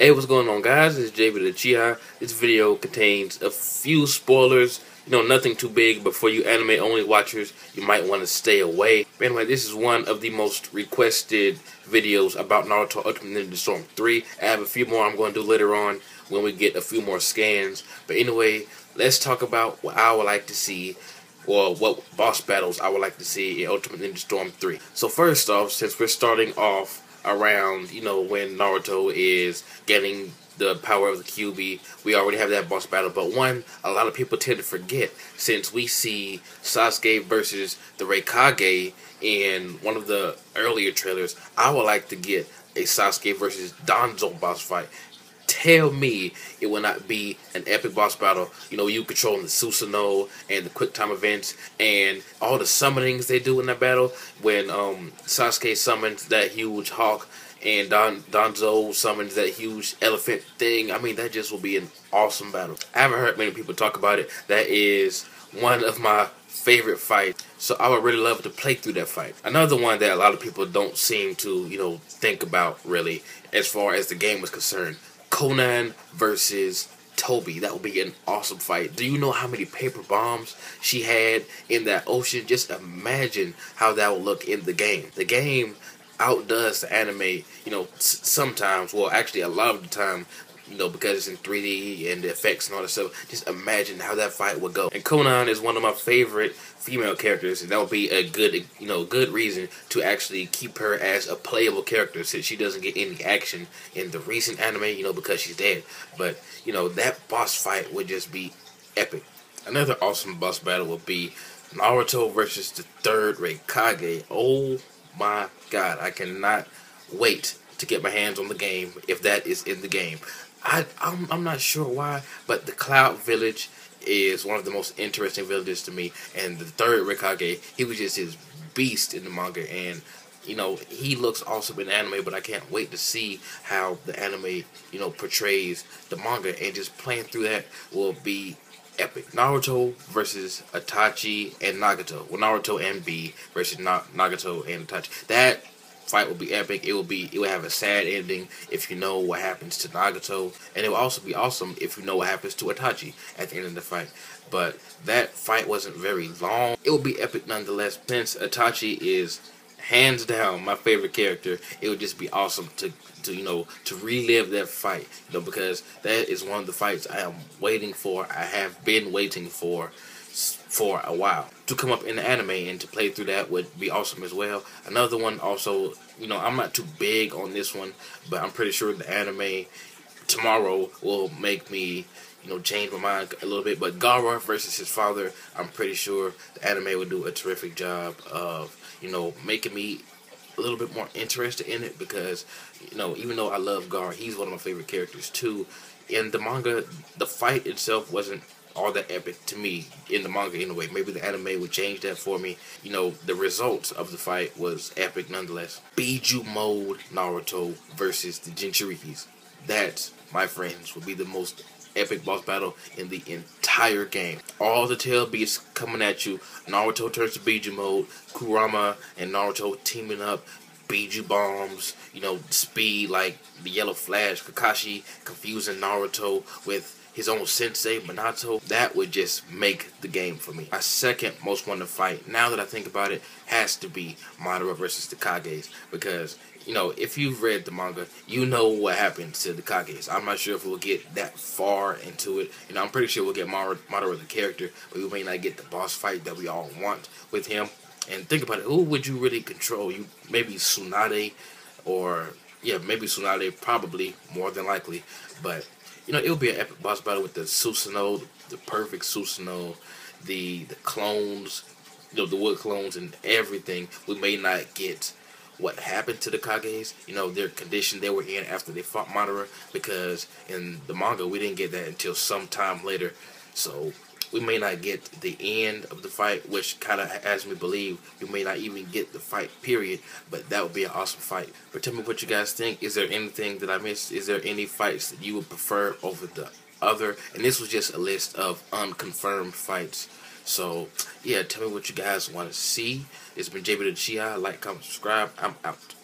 Hey, what's going on, guys? It's JB the Chi. This video contains a few spoilers. Nothing too big, but for you anime-only watchers, you might want to stay away. But anyway, this is one of the most requested videos about Naruto Ultimate Ninja Storm 3. I have a few more I'm going to do later on when we get a few more scans. But anyway, let's talk about what I would like to see, or what boss battles I would like to see in Ultimate Ninja Storm 3. So first off, since we're starting off around, when Naruto is getting the power of the QB, we already have that boss battle. But one, a lot of people tend to forget, since we see Sasuke versus the Raikage in one of the earlier trailers, I would like to get a Sasuke versus Danzo boss fight. Tell me it will not be an epic boss battle. You controlling the Susanoo and the quick time events and all the summonings they do in that battle. When Sasuke summons that huge hawk and Danzo summons that huge elephant thing, I mean, that just will be an awesome battle. I haven't heard many people talk about it. That is one of my favorite fights, so I would really love to play through that fight. Another one that a lot of people don't seem to think about really as far as the game is concerned: Conan versus Toby. That would be an awesome fight. Do you know how many paper bombs she had in that ocean? Just imagine how that would look in the game. The game outdoes the anime, sometimes. Well, actually, a lot of the time, because it's in 3D and the effects and all that stuff. Just imagine how that fight would go. And Conan is one of my favorite female characters, and that would be a good reason to actually keep her as a playable character, since she doesn't get any action in the recent anime, because she's dead. But that boss fight would just be epic. Another awesome boss battle would be Naruto versus the third Raikage. Oh my god, I cannot wait to get my hands on the game if that is in the game. I'm not sure why, but the Cloud Village is one of the most interesting villages to me, and the third Raikage, he was just his beast in the manga, and he looks awesome in anime, but I can't wait to see how the anime portrays the manga, and just playing through that will be epic. Naruto versus Itachi and Nagato. Well, Naruto and B versus Nagato and Itachi. That fight will be epic. It will have a sad ending if you know what happens to Nagato, and it will also be awesome if you know what happens to Itachi at the end of the fight. But that fight wasn't very long. It will be epic nonetheless. Since Itachi is hands down my favorite character, it would just be awesome to relive that fight, because that is one of the fights I am waiting for. I have been waiting for a while to come up in the anime, and to play through that would be awesome as well. Another one also, I'm not too big on this one, but I'm pretty sure the anime tomorrow will make me change my mind a little bit. But Gaara versus his father, I'm pretty sure the anime would do a terrific job of making me a little bit more interested in it, because even though I love Gaara, he's one of my favorite characters too. In the manga, the fight itself wasn't all that epic to me in the manga anyway. Maybe the anime would change that for me. The results of the fight was epic nonetheless. Biju mode Naruto versus the Jinchurikis. That, my friends, would be the most epic boss battle in the entire game. All the tail beasts coming at you. Naruto turns to Biju mode. Kurama and Naruto teaming up. Biju bombs, speed like the Yellow Flash. Kakashi confusing Naruto with his own sensei, Minato. That would just make the game for me. My second most wanted fight, now that I think about it, has to be Madara versus the Kages, because if you've read the manga, you know what happens to the Kages. I'm not sure if we'll get that far into it. I'm pretty sure we'll get Madara the character, but we may not get the boss fight that we all want with him. And think about it, who would you really control? Maybe Tsunade, or maybe Tsunade, probably, more than likely. But it'll be an epic boss battle with the Susanoo, the perfect Susanoo, the clones, the wood clones and everything. We may not get what happened to the Kages, their condition they were in after they fought Madara, because in the manga we didn't get that until some time later. So we may not get the end of the fight, which kind of has me believe we may not even get the fight, period. But that would be an awesome fight. But tell me what you guys think. Is there anything that I missed? Is there any fights that you would prefer over the other? And this was just a list of unconfirmed fights. So, yeah, tell me what you guys want to see. It's been JB the Chi. Like, comment, subscribe. I'm out.